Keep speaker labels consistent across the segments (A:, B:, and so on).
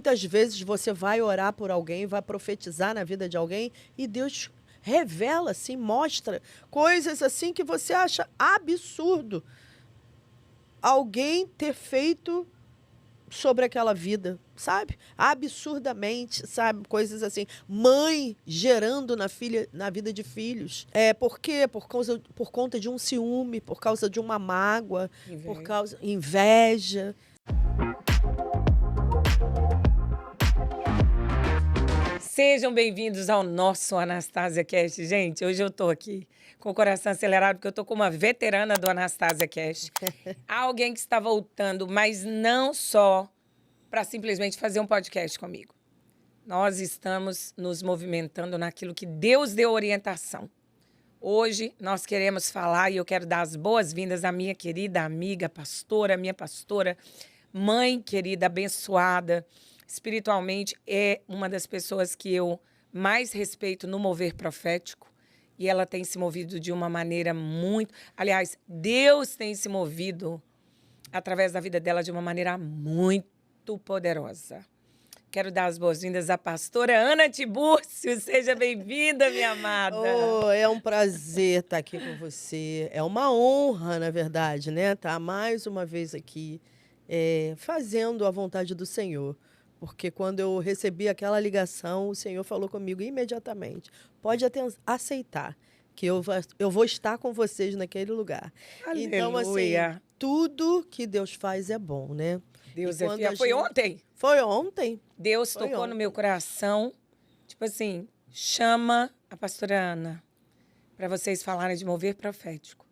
A: muitas vezes você vai orar por alguém, vai profetizar na vida de alguém e Deus revela, assim, mostra coisas assim que você acha absurdo alguém ter feito sobre aquela vida, sabe? Absurdamente, sabe? Coisas assim. Mãe gerando na vida de filhos. Por quê? Por conta de um ciúme, por causa de uma mágoa, por causa inveja.
B: Sejam bem-vindos ao nosso Anastasia Cast. Gente, hoje eu tô aqui com o coração acelerado porque eu tô com uma veterana do Anastasia Cast. Alguém que está voltando, mas não só para simplesmente fazer um podcast comigo. Nós estamos nos movimentando naquilo que Deus deu orientação. Hoje nós queremos falar e eu quero dar as boas-vindas à minha querida amiga pastora, minha pastora, mãe querida, abençoada. Espiritualmente, é uma das pessoas que eu mais respeito no mover profético. E ela tem se movido de uma maneira muito... Aliás, Deus tem se movido através da vida dela de uma maneira muito poderosa. Quero dar as boas-vindas à pastora Ana Tibúrcio. Seja bem-vinda, minha amada.
A: Oh, é um prazer estar aqui com você. É uma honra, na verdade, né? Estar mais uma vez aqui fazendo a vontade do Senhor. Porque quando eu recebi aquela ligação, o Senhor falou comigo imediatamente. Pode aceitar que eu vou estar com vocês naquele lugar.
B: Aleluia.
A: Então, assim, tudo que Deus faz é bom, né?
B: Deus é fiel. Foi ontem?
A: Foi ontem.
B: Deus tocou no meu coração. Tipo assim, chama a pastora Ana para vocês falarem de mover profético.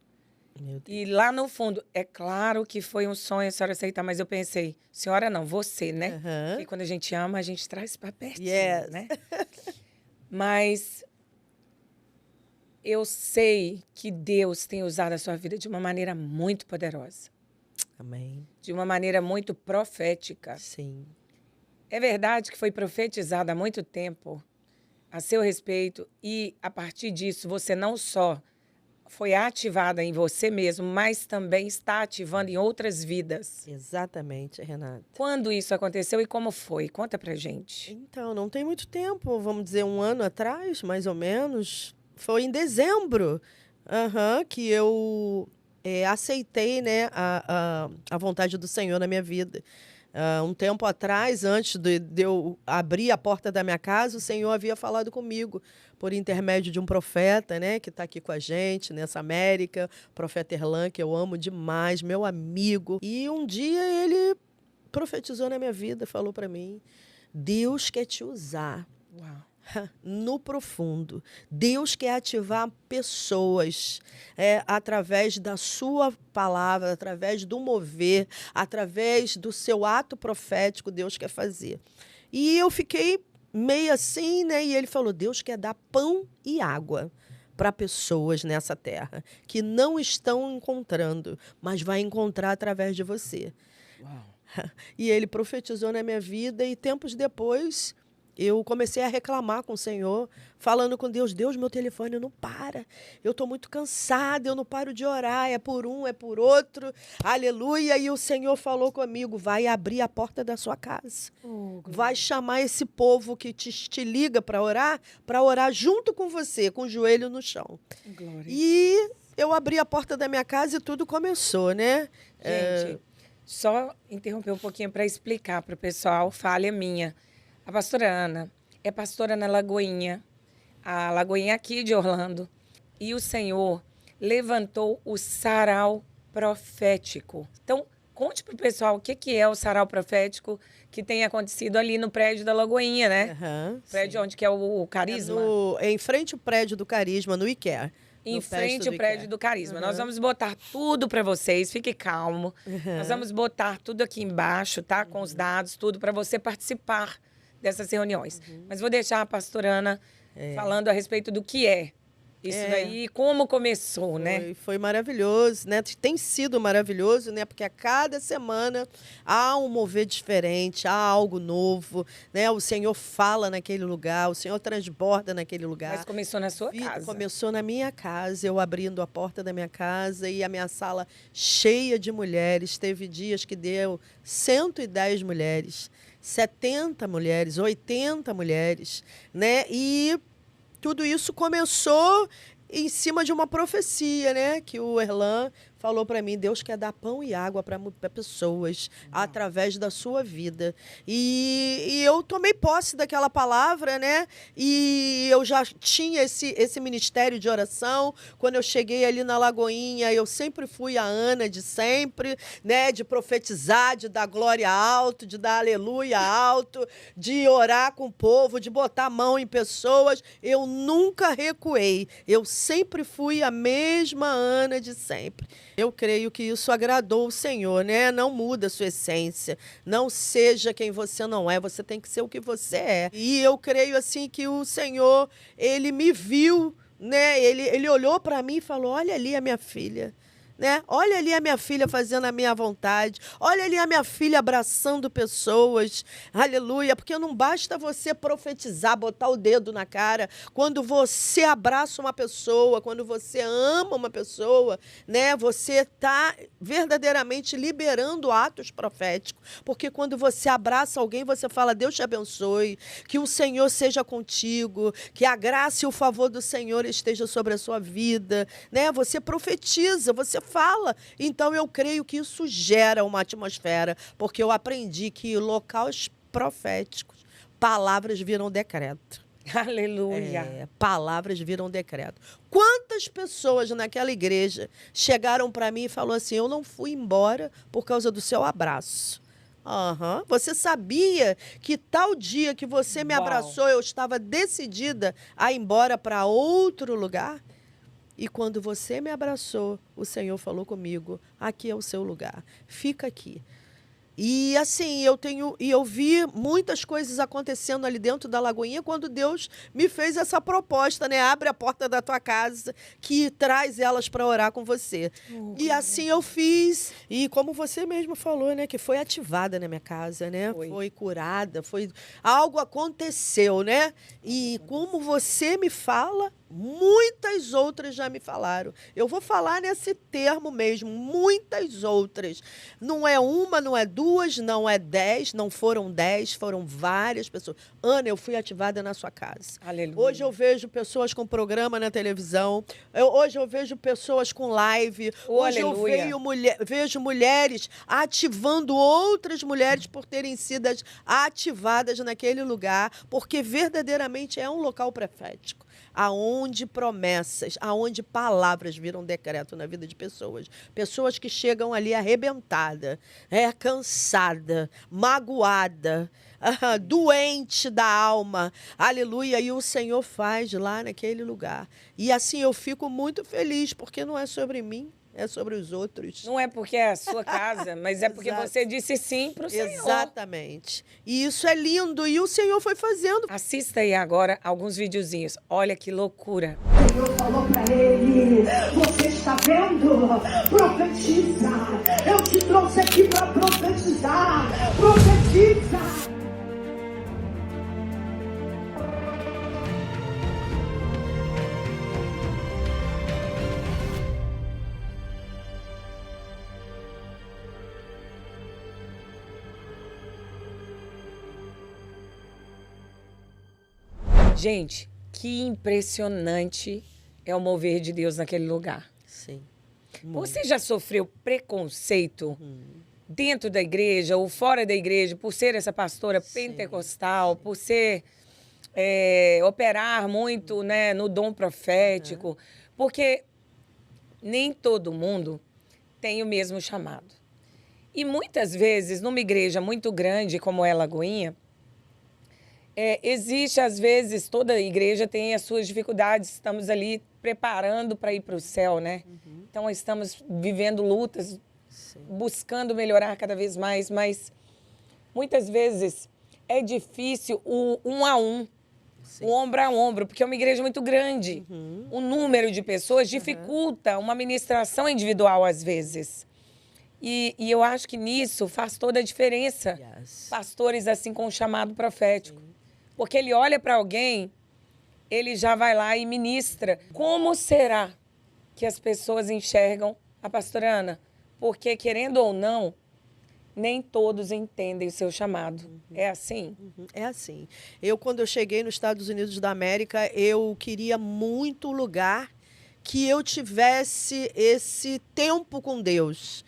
B: E lá no fundo, é claro que foi um sonho a senhora aceitar, mas eu pensei, senhora não, você, né? Porque quando a gente ama, a gente traz para pertinho, né? Mas eu sei que Deus tem usado a sua vida de uma maneira muito poderosa.
A: Amém.
B: De uma maneira muito profética.
A: Sim.
B: É verdade que foi profetizado há muito tempo a seu respeito e, a partir disso, você não só foi ativada em você mesmo, mas também está ativando em outras vidas.
A: Exatamente, Renata.
B: Quando isso aconteceu e como foi? Conta pra gente.
A: Então, não tem muito tempo, vamos dizer 1 ano atrás, mais ou menos. Foi em dezembro que eu aceitei, né, a vontade do Senhor na minha vida. Um tempo atrás, antes de eu abrir a porta da minha casa, o Senhor havia falado comigo por intermédio de um profeta, né, que está aqui com a gente nessa América, o profeta Erlan, que eu amo demais, meu amigo. E um dia ele profetizou na minha vida, falou para mim, Deus quer te usar.
B: Uau.
A: No profundo. Deus quer ativar pessoas através da sua palavra, através do mover, através do seu ato profético, Deus quer fazer. E eu fiquei meio assim, né? E ele falou, Deus quer dar pão e água para pessoas nessa terra que não estão encontrando, mas vai encontrar através de você.
B: Uau.
A: E ele profetizou na minha vida e tempos depois eu comecei a reclamar com o Senhor, falando com Deus, Deus, meu telefone não para, eu estou muito cansada, eu não paro de orar, é por um, é por outro, aleluia, e o Senhor falou comigo, vai abrir a porta da sua casa, vai chamar esse povo que te liga para orar junto com você, com o joelho no chão.
B: Glória.
A: E eu abri a porta da minha casa e tudo começou, né?
B: Gente, só interromper um pouquinho para explicar para o pessoal, falha minha. A pastora Ana é pastora na Lagoinha, a Lagoinha aqui de Orlando. E o Senhor levantou o sarau profético. Então, conte para o pessoal o que é o sarau profético que tem acontecido ali no prédio da Lagoinha, né? Prédio onde que é o Carisma.
A: Em frente ao prédio do Carisma, no IKEA.
B: Em frente ao prédio do Carisma. Nós vamos botar tudo para vocês, fique calmo. Nós vamos botar tudo aqui embaixo, tá? Com os dados, tudo, para você participar dessas reuniões. Mas vou deixar a pastora Ana falando a respeito do que é isso daí, como começou, né?
A: Foi maravilhoso, né? Tem sido maravilhoso, né? Porque a cada semana há um mover diferente, há algo novo, né? O Senhor fala naquele lugar, o Senhor transborda naquele lugar.
B: Mas começou na sua casa.
A: Começou na minha casa, eu abrindo a porta da minha casa e a minha sala cheia de mulheres. Teve dias que deu 110 mulheres. 70 mulheres, 80 mulheres, né? E tudo isso começou em cima de uma profecia, né? Que o Erlan falou para mim, Deus quer dar pão e água para pessoas através da sua vida. E eu tomei posse daquela palavra, né? E eu já tinha esse ministério de oração. Quando eu cheguei ali na Lagoinha, eu sempre fui a Ana de sempre, né? De profetizar, de dar glória alto, de dar aleluia alto, de orar com o povo, de botar a mão em pessoas. Eu nunca recuei. Eu sempre fui a mesma Ana de sempre. Eu creio que isso agradou o Senhor, né? Não muda a sua essência. Não seja quem você não é. Você tem que ser o que você é. E eu creio, assim, que o Senhor, Ele me viu, né? Ele olhou para mim e falou, olha ali a minha filha. Né? Olha ali a minha filha fazendo a minha vontade. Olha ali a minha filha abraçando pessoas. Aleluia. Porque não basta você profetizar, botar o dedo na cara. Quando você abraça uma pessoa, quando você ama uma pessoa, né? Você está verdadeiramente liberando atos proféticos. Porque quando você abraça alguém, você fala, Deus te abençoe, que o Senhor seja contigo, que a graça e o favor do Senhor esteja sobre a sua vida. Né? Você profetiza, você fala. Então, eu creio que isso gera uma atmosfera, porque eu aprendi que locais proféticos, palavras viram decreto.
B: Aleluia.
A: Palavras viram decreto. Quantas pessoas naquela igreja chegaram para mim e falaram assim, eu não fui embora por causa do seu abraço. Você sabia que tal dia que você me abraçou, eu estava decidida a ir embora para outro lugar? E quando você me abraçou, o Senhor falou comigo, aqui é o seu lugar, fica aqui. E assim, eu vi muitas coisas acontecendo ali dentro da Lagoinha quando Deus me fez essa proposta, né? Abre a porta da tua casa, que traz elas para orar com você. E assim eu fiz. E como você mesmo falou, né? Que foi ativada na minha casa, né? Foi curada, algo aconteceu, né? E como você me fala, muitas outras já me falaram. Eu vou falar nesse termo mesmo, muitas outras. Não é uma, não é duas, não é 10, não foram 10, foram várias pessoas. Ana, eu fui ativada na sua casa.
B: Aleluia.
A: Hoje eu vejo pessoas com programa na televisão. Hoje eu vejo pessoas com live. Hoje eu vejo mulheres ativando outras mulheres por terem sido ativadas naquele lugar, porque verdadeiramente é um local profético. Aonde promessas, aonde palavras viram decreto na vida de pessoas. Pessoas que chegam ali arrebentada, cansada, magoada, doente da alma. Aleluia. E o Senhor faz lá naquele lugar. E assim eu fico muito feliz, porque não é sobre mim. É sobre os outros.
B: Não é porque é a sua casa, mas é porque você disse sim para o Senhor.
A: Exatamente. E isso é lindo. E o Senhor foi fazendo.
B: Assista aí agora alguns videozinhos. Olha que loucura.
C: O Senhor falou para ele, você está vendo? Profetiza. Eu te trouxe aqui para profetizar. Profetiza.
B: Gente, que impressionante é o mover de Deus naquele lugar.
A: Sim.
B: Você já sofreu preconceito dentro da igreja ou fora da igreja por ser essa pastora pentecostal, por ser operar muito, né, no dom profético? Porque nem todo mundo tem o mesmo chamado. E muitas vezes, numa igreja muito grande como é a Lagoinha, existe, às vezes, toda igreja tem as suas dificuldades. Estamos ali preparando para ir para o céu, né? Então, estamos vivendo lutas, buscando melhorar cada vez mais, mas muitas vezes é difícil o um a um, o ombro a ombro, porque é uma igreja muito grande. O número de pessoas dificulta uma ministração individual, às vezes. E eu acho que nisso faz toda a diferença. Pastores assim com um chamado profético. Porque ele olha para alguém, ele já vai lá e ministra. Como será que as pessoas enxergam a pastora Ana? Porque, querendo ou não, nem todos entendem o seu chamado. É assim?
A: É assim. Quando eu cheguei nos Estados Unidos da América, eu queria muito lugar que eu tivesse esse tempo com Deus.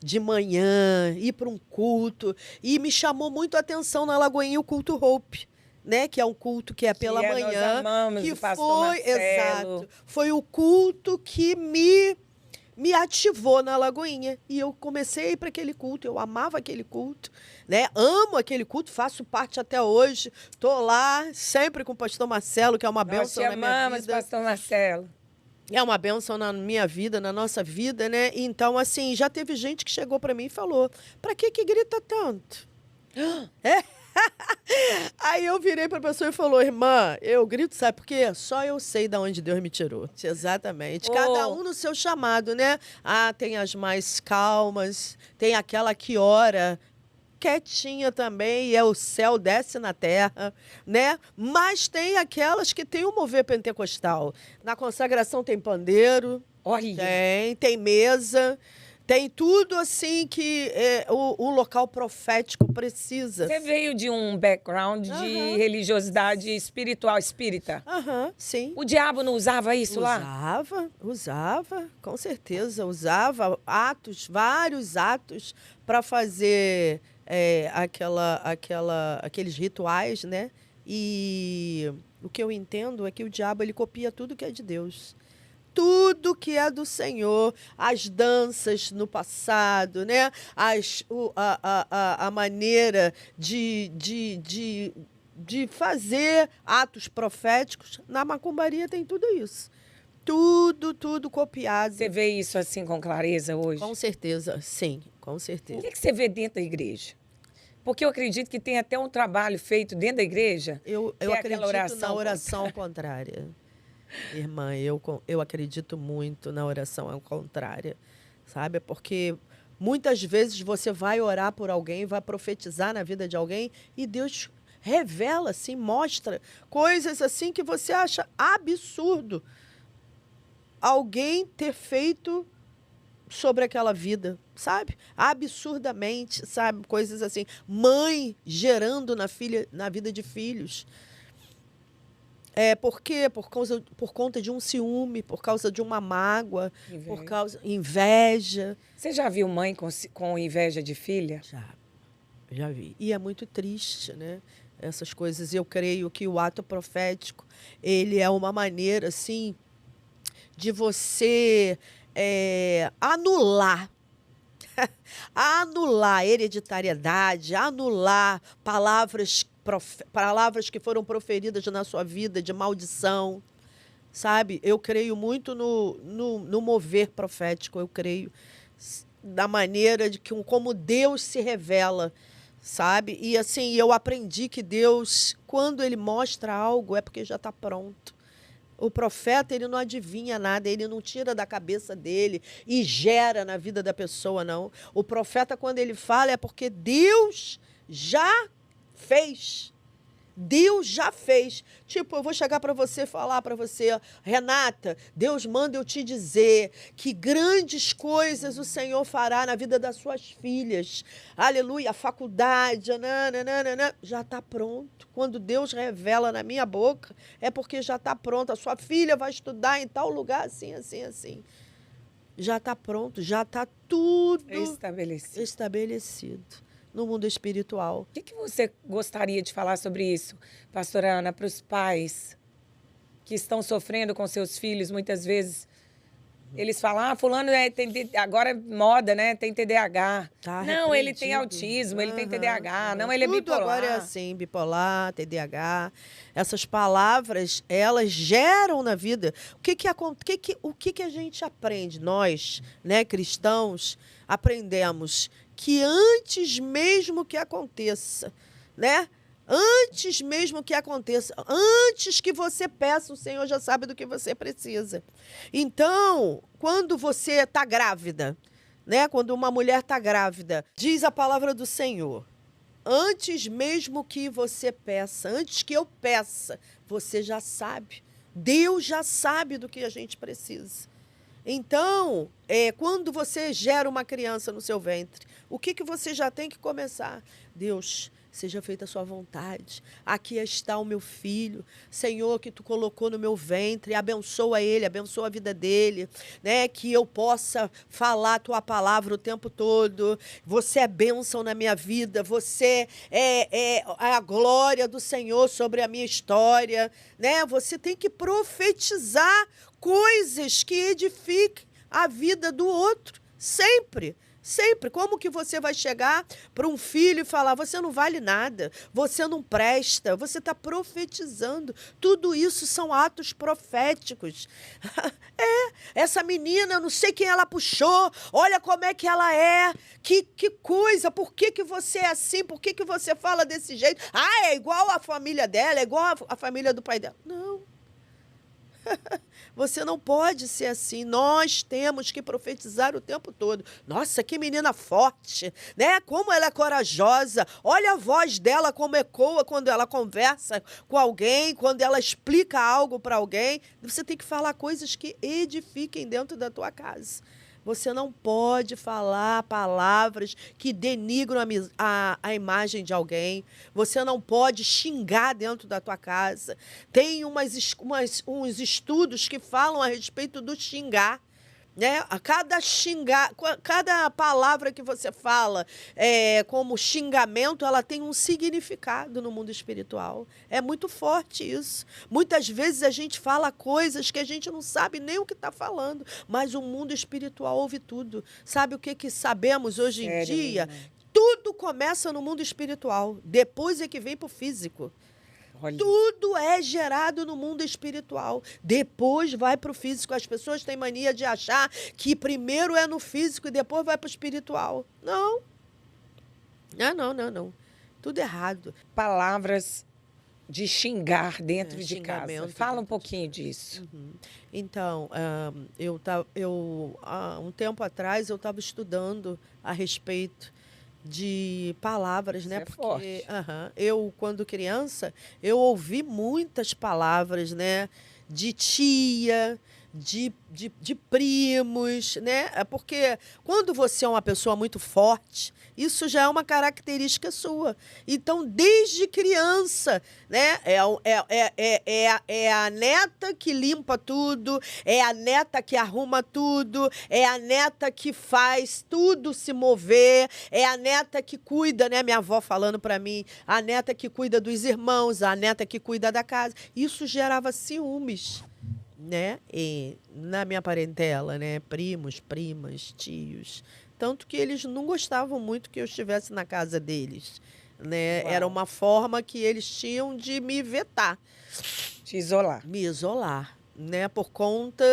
A: De manhã, ir para um culto. E me chamou muito a atenção na Lagoinha o culto Hope, né? Que é um culto que é pela manhã.
B: Nós amamos
A: que
B: o pastor Marcelo.
A: Exato. Foi o culto que me ativou na Lagoinha. E eu comecei a ir para aquele culto, eu amava aquele culto, né? Amo aquele culto, faço parte até hoje. Tô lá sempre com o pastor Marcelo, que é uma bênção na minha vida.
B: Nós te amamos, pastor Marcelo.
A: É uma bênção na minha vida, na nossa vida, né? Então, assim, já teve gente que chegou para mim e falou, para que grita tanto? Aí eu virei para a pessoa e falou, irmã, eu grito, sabe por quê? Só eu sei de onde Deus me tirou. Exatamente. Cada um no seu chamado, né? Tem as mais calmas, tem aquela que ora quietinha também, e o céu desce na terra, né? Mas tem aquelas que tem o mover pentecostal. Na consagração tem pandeiro,
B: Olha.
A: tem mesa, tem tudo assim que o local profético precisa.
B: Você veio de um background de religiosidade espiritual, espírita.
A: Sim.
B: O diabo não usava isso lá?
A: Usava, com certeza. Usava vários atos para fazer aqueles rituais, né? E o que eu entendo é que o diabo ele copia tudo que é de Deus. Tudo que é do Senhor, as danças no passado, né? A maneira de fazer atos proféticos, na macumbaria tem tudo isso. Tudo copiado.
B: Você vê isso assim com clareza hoje?
A: Com certeza, sim, com certeza.
B: O que você vê dentro da igreja? Porque eu acredito que tem até um trabalho feito dentro da igreja.
A: Eu acredito na oração contrária. Irmã, eu acredito muito na oração ao contrária, sabe? Porque muitas vezes você vai orar por alguém, vai profetizar na vida de alguém e Deus revela, assim, mostra coisas assim que você acha absurdo alguém ter feito sobre aquela vida, sabe? Absurdamente, sabe? Coisas assim. Mãe gerando na vida de filhos. Por quê? Por conta de um ciúme, por causa de uma mágoa, por causa inveja.
B: Você já viu mãe com inveja de filha?
A: Já vi. E é muito triste, né? Essas coisas. Eu creio que o ato profético, ele é uma maneira, assim, de você anular a hereditariedade, anular palavras que foram proferidas na sua vida de maldição, sabe? Eu creio muito no mover profético, eu creio da maneira de como Deus se revela, sabe? E assim, eu aprendi que Deus, quando Ele mostra algo, é porque já está pronto. O profeta, ele não adivinha nada, ele não tira da cabeça dele e gera na vida da pessoa, não. O profeta, quando ele fala, é porque Deus já fez. Deus já fez. Tipo, eu vou chegar para você e falar para você, Renata, Deus manda eu te dizer que grandes coisas o Senhor fará na vida das suas filhas. Aleluia, a faculdade, já está pronto. Quando Deus revela na minha boca, é porque já está pronto. A sua filha vai estudar em tal lugar, assim, assim, assim. Já está pronto, já está tudo estabelecido. No mundo espiritual.
B: O que você gostaria de falar sobre isso, pastora Ana, para os pais que estão sofrendo com seus filhos? Muitas vezes eles falam, fulano agora é moda, né? Tem TDAH. Não, ele tem autismo, ele tem TDAH. Não, ele é bipolar.
A: Agora é assim, bipolar, TDAH. Essas palavras, elas geram na vida. O que a gente aprende? Nós, né, cristãos, aprendemos que antes mesmo que aconteça, né? Antes mesmo que aconteça, antes que você peça, o Senhor já sabe do que você precisa. Então, quando você está grávida, né? Quando uma mulher está grávida, diz a palavra do Senhor, antes mesmo que você peça, antes que eu peça, você já sabe. Deus já sabe do que a gente precisa. Então, quando você gera uma criança no seu ventre, O que você já tem que começar? Deus, seja feita a sua vontade. Aqui está o meu filho, Senhor, que tu colocou no meu ventre. Abençoa ele, abençoa a vida dele, né? Que eu possa falar a tua palavra o tempo todo. Você é bênção na minha vida, você é a glória do Senhor sobre a minha história, né? Você tem que profetizar coisas que edifiquem a vida do outro, sempre. Sempre. Como que você vai chegar para um filho e falar, você não vale nada, você não presta, você está profetizando. Tudo isso são atos proféticos. Essa menina, não sei quem ela puxou, olha como é que ela é, que coisa, por que você é assim, por que você fala desse jeito? Ah, é igual a família dela, é igual a família do pai dela. Não. Você não pode ser assim. Nós temos que profetizar o tempo todo. Nossa, que menina forte, né? Como ela é corajosa. Olha a voz dela como ecoa quando ela conversa com alguém, quando ela explica algo para alguém. Você tem que falar coisas que edifiquem dentro da tua casa. Você não pode falar palavras que denigram a imagem de alguém. Você não pode xingar dentro da tua casa. Tem uns estudos que falam a respeito do xingar. Né? Cada palavra que você fala como xingamento, ela tem um significado no mundo espiritual. É muito forte isso. Muitas vezes a gente fala coisas que a gente não sabe nem o que está falando, mas o mundo espiritual ouve tudo. Sabe o que sabemos hoje em dia? Tudo começa no mundo espiritual, depois é que vem para o físico. Olha. Tudo é gerado no mundo espiritual. Depois vai para o físico. As pessoas têm mania de achar que primeiro é no físico e depois vai para o espiritual. Não. Não. Tudo errado.
B: Palavras de xingar dentro de casa. Fala um pouquinho disso.
A: Uhum. Então, um tempo atrás, eu estava estudando a respeito de palavras, né?
B: Porque
A: eu, quando criança, eu ouvi muitas palavras, né? De tia, de primos, né? Porque quando você é uma pessoa muito forte, isso já é uma característica sua. Então, desde criança, né? É a neta que limpa tudo, é a neta que arruma tudo, é a neta que faz tudo se mover, é a neta que cuida, né? Minha avó falando para mim, a neta que cuida dos irmãos, a neta que cuida da casa. Isso gerava ciúmes, né? E na minha parentela, né? Primos, primas, tios. Tanto que eles não gostavam muito que eu estivesse na casa deles, né? Uau. Era uma forma que eles tinham de me vetar.
B: Te isolar.
A: Me isolar, né? Por conta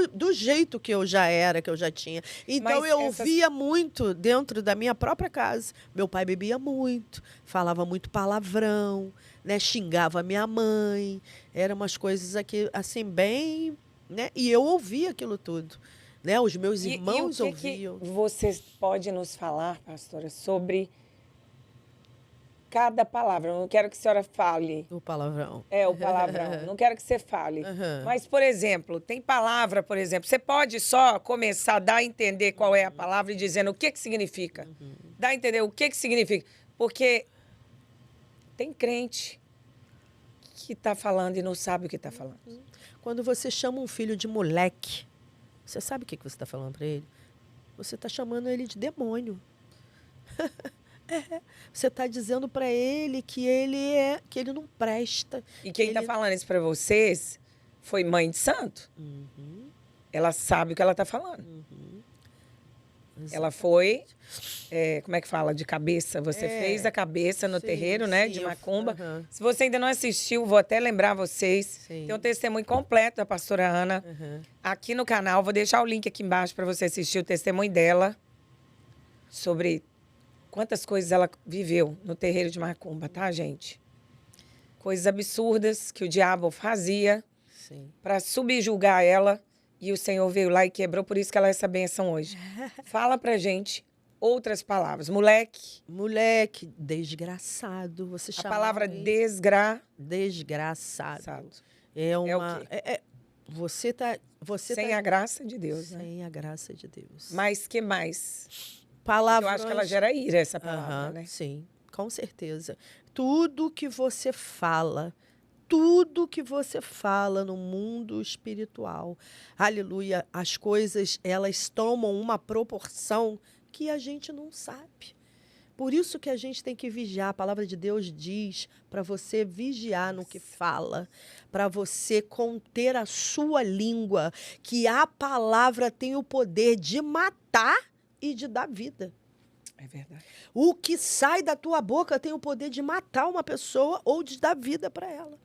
A: do jeito que eu já era, que eu já tinha. Então, eu ouvia muito dentro da minha própria casa. Meu pai bebia muito, falava muito palavrão, né? Xingava minha mãe. Eram umas coisas aqui, assim, bem... né? E eu ouvia aquilo tudo. Né? Os meus irmãos ouviam.
B: Que você pode nos falar, pastora, sobre cada palavra? Eu não quero que a senhora fale.
A: O palavrão.
B: O palavrão. Não quero que você fale. Mas, por exemplo, tem palavra, por exemplo, você pode só começar a dar a entender qual é a palavra e dizendo o que significa. Dá a entender o que significa. Porque tem crente que está falando e não sabe o que está falando.
A: Quando você chama um filho de moleque, você sabe o que você está falando para ele? Você está chamando ele de demônio. Você está dizendo para ele que ele não presta.
B: E quem está falando isso para vocês foi mãe de santo. Ela sabe o que ela está falando. Ela foi, como é que fala, de cabeça. Você fez a cabeça no terreiro, né, de Macumba. Se você ainda não assistiu, vou até lembrar vocês. Tem um testemunho completo da pastora Ana aqui no canal. Vou deixar o link aqui embaixo para você assistir o testemunho dela sobre quantas coisas ela viveu no terreiro de Macumba, tá, gente? Coisas absurdas que o diabo fazia para subjugar ela. E o Senhor veio lá e quebrou, por isso que ela é essa bênção hoje. Fala pra gente outras palavras. Moleque.
A: Moleque, desgraçado. Você chama
B: a palavra
A: desgraçado.
B: É uma... o quê?
A: Você
B: sem a graça de Deus, né?
A: Sem a graça de Deus.
B: Mas que mais?
A: Palavras...
B: Eu acho que ela gera ira, essa palavra,
A: Aham,
B: né?
A: sim, com certeza. Tudo que você no mundo espiritual, aleluia, as coisas, elas tomam uma proporção que a gente não sabe. Por isso que a gente tem que vigiar. A palavra de Deus diz para você vigiar no que fala, para você conter a sua língua, que a palavra tem o poder de matar e de dar vida.
B: É verdade.
A: O que sai da tua boca tem o poder de matar uma pessoa ou de dar vida para ela.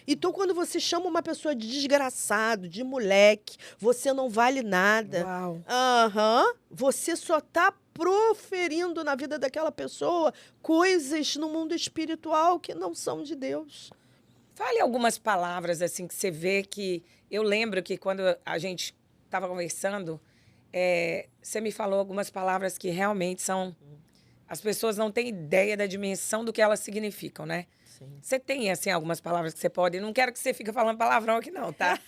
A: Então, quando você chama uma pessoa de desgraçado, de moleque, você não vale nada.
B: Uau.
A: Aham. Você só está proferindo na vida daquela pessoa coisas no mundo espiritual que não são de Deus.
B: Fale algumas palavras, assim, que você vê que... Eu lembro que quando a gente estava conversando, você me falou algumas palavras que realmente são... As pessoas não têm ideia da dimensão do que elas significam, né?
A: Sim.
B: Você tem, assim, algumas palavras que você pode... Não quero que você fique falando palavrão aqui, não, tá?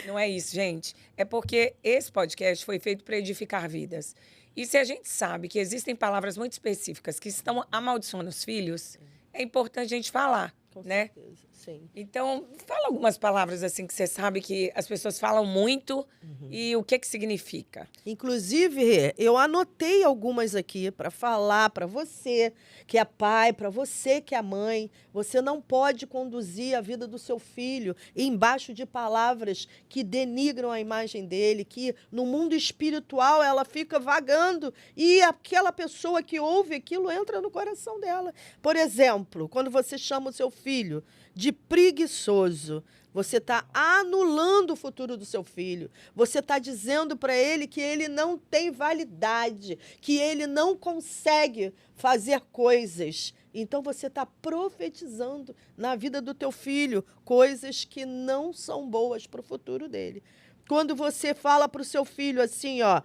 B: Não é isso, gente. É porque esse podcast foi feito para edificar vidas. E se a gente sabe que existem palavras muito específicas que estão amaldiçoando os filhos, é importante a gente falar,
A: Com
B: né?
A: certeza, sim.
B: Então, fala algumas palavras assim que você sabe que as pessoas falam muito e o que significa.
A: Inclusive, eu anotei algumas aqui para falar para você que é pai, para você que é mãe. Você não pode conduzir a vida do seu filho embaixo de palavras que denigram a imagem dele, que no mundo espiritual ela fica vagando e aquela pessoa que ouve aquilo entra no coração dela. Por exemplo, quando você chama o seu filho de preguiçoso, você está anulando o futuro do seu filho. Você está dizendo para ele que ele não tem validade, que ele não consegue fazer coisas. Então, você está profetizando na vida do teu filho coisas que não são boas para o futuro dele. Quando você fala para o seu filho assim, ó,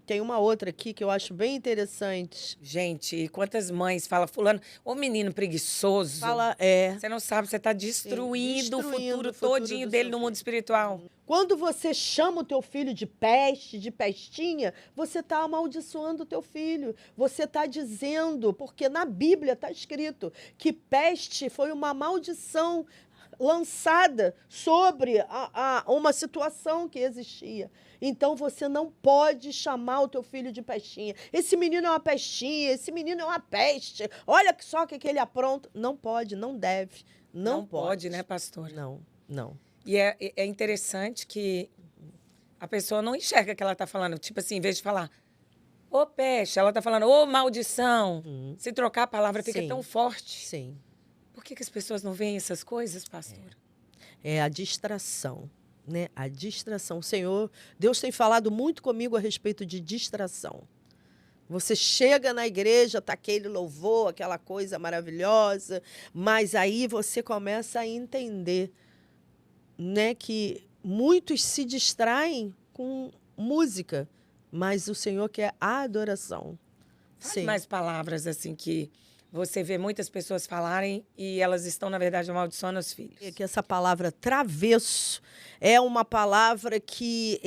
A: tem uma outra aqui que eu acho bem interessante.
B: Gente, e quantas mães falam, fulano, ô menino preguiçoso.
A: Fala,
B: Você não sabe, você está destruindo o futuro
A: o futuro
B: todinho
A: do
B: dele
A: seu
B: no mundo
A: filho.
B: espiritual.
A: Quando você chama o teu filho de peste, de pestinha, você está amaldiçoando o teu filho. Você está dizendo, porque na Bíblia está escrito que peste foi uma maldição lançada sobre uma situação que existia. Então, você não pode chamar o teu filho de pestinha. Esse menino é uma pestinha, esse menino é uma peste. Olha só o que ele apronta. Não pode, não deve, não pode.
B: né, pastora?
A: Não, não.
B: E é interessante que a pessoa não enxerga que ela está falando. Tipo assim, em vez de falar, ô peste, ela está falando, ô maldição. Se trocar a palavra fica
A: Sim.
B: tão forte.
A: Sim.
B: Por que as pessoas não veem essas coisas, pastora?
A: É a distração, né? A distração. O Senhor, Deus tem falado muito comigo a respeito de distração. Você chega na igreja, tá aquele louvor, aquela coisa maravilhosa, mas aí você começa a entender, né, que muitos se distraem com música, mas o Senhor quer a adoração.
B: Fale mais palavras assim que você vê muitas pessoas falarem e elas estão, na verdade, amaldiçoando os filhos.
A: É que essa palavra travesso é uma palavra que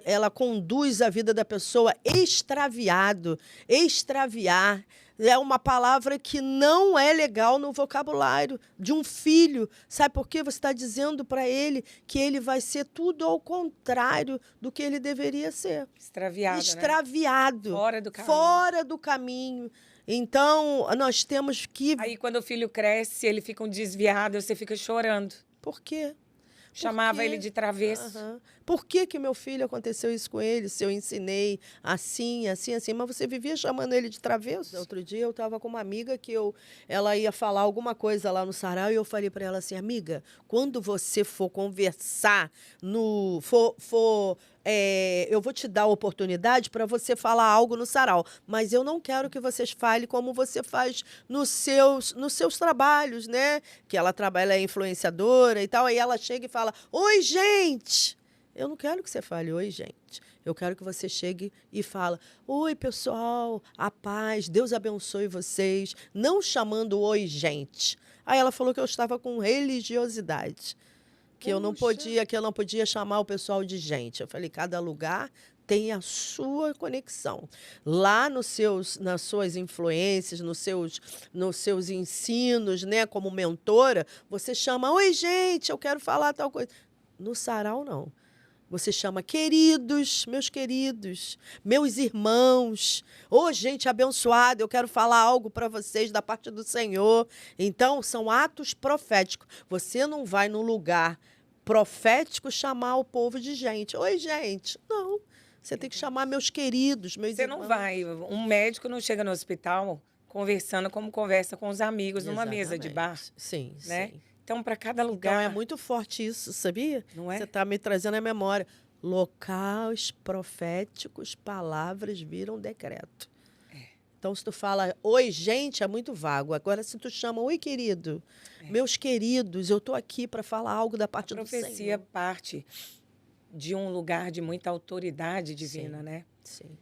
A: ela conduz a vida da pessoa extraviado, extraviar. É uma palavra que não é legal no vocabulário de um filho. Sabe por quê? Você está dizendo para ele que ele vai ser tudo ao contrário do que ele deveria ser.
B: Extraviado,
A: Extraviado.
B: Né? Fora do caminho.
A: Fora do caminho. Então, nós temos que...
B: Aí, quando o filho cresce, ele fica um desviado, você fica chorando.
A: Por quê?
B: Chamava ele de travesso.
A: Por que meu filho aconteceu isso com ele? Se eu ensinei assim, assim, assim. Mas você vivia chamando ele de travesso? Outro dia eu estava com uma amiga que ela ia falar alguma coisa lá no sarau e eu falei para ela assim, amiga, quando você for conversar, eu vou te dar a oportunidade para você falar algo no sarau, mas eu não quero que vocês falem como você faz nos seus trabalhos, né? Que ela trabalha, ela é influenciadora e tal, aí ela chega e fala, oi, gente! Eu não quero que você fale, oi, gente. Eu quero que você chegue e fala, oi, pessoal, a paz, Deus abençoe vocês, não chamando oi, gente. Aí ela falou que eu estava com religiosidade. Que eu não podia chamar o pessoal de gente. Eu falei, cada lugar tem a sua conexão. Lá nas suas influências, nos seus ensinos, né, como mentora, você chama, oi, gente, eu quero falar tal coisa. No sarau, não. Você chama queridos, meus irmãos. Ô, gente abençoada, eu quero falar algo para vocês da parte do Senhor. Então, são atos proféticos. Você não vai num lugar profético chamar o povo de gente. Oi, gente. Não. Você tem que chamar meus queridos, meus
B: Você
A: irmãos.
B: não vai. Um médico não chega no hospital conversando como conversa com os amigos numa mesa de bar.
A: Sim,
B: né?
A: sim.
B: Então, para cada
A: Então,
B: lugar.
A: é muito forte isso, sabia?
B: Não é?
A: Você está me trazendo à memória. Locais proféticos, palavras viram decreto. Então, se tu fala, oi, gente, é muito vago. Agora, se tu chama, oi, querido, meus queridos, eu estou aqui para falar algo da parte do Senhor.
B: A profecia parte de um lugar de muita autoridade divina,
A: Sim.
B: né?
A: Sim.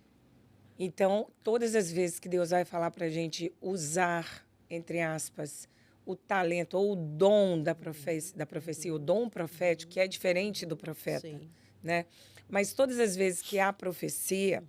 B: Então, todas as vezes que Deus vai falar para a gente usar, entre aspas, o talento ou o dom da profecia, o dom profético, que é diferente do profeta,
A: Sim.
B: né? Mas todas as vezes que há profecia,